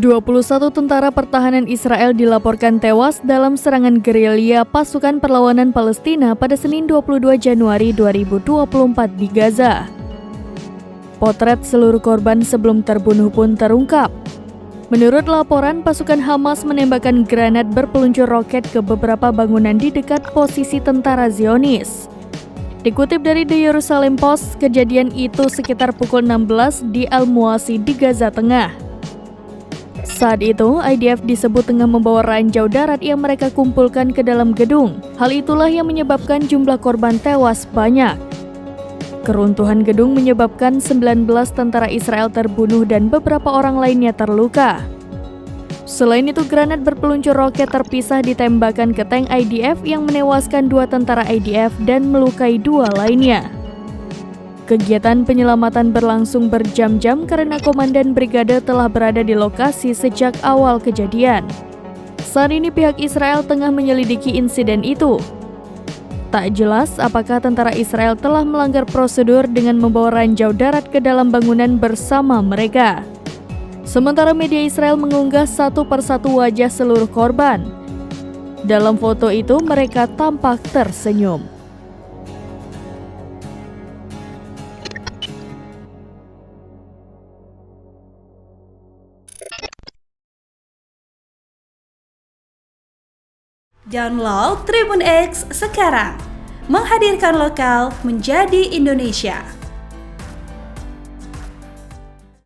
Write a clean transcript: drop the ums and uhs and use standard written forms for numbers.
21 tentara pertahanan Israel dilaporkan tewas dalam serangan gerilya pasukan perlawanan Palestina pada Senin 22 Januari 2024 di Gaza. Potret seluruh korban sebelum terbunuh pun terungkap. Menurut laporan, pasukan Hamas menembakkan granat berpeluncur roket ke beberapa bangunan di dekat posisi tentara Zionis. Dikutip dari The Jerusalem Post, kejadian itu sekitar pukul 16 di Al-Muasi di Gaza Tengah. Saat itu, IDF disebut tengah membawa ranjau darat yang mereka kumpulkan ke dalam gedung. Hal itulah yang menyebabkan jumlah korban tewas banyak. Keruntuhan gedung menyebabkan 19 tentara Israel terbunuh dan beberapa orang lainnya terluka. Selain itu, granat berpeluncur roket terpisah ditembakkan ke tank IDF yang menewaskan 2 tentara IDF dan melukai 2 lainnya. Kegiatan penyelamatan berlangsung berjam-jam karena komandan brigade telah berada di lokasi sejak awal kejadian. Saat ini pihak Israel tengah menyelidiki insiden itu. Tak jelas apakah tentara Israel telah melanggar prosedur dengan membawa ranjau darat ke dalam bangunan bersama mereka. Sementara media Israel mengunggah satu persatu wajah seluruh korban. Dalam foto itu mereka tampak tersenyum. Download Tribun X sekarang, menghadirkan lokal menjadi Indonesia.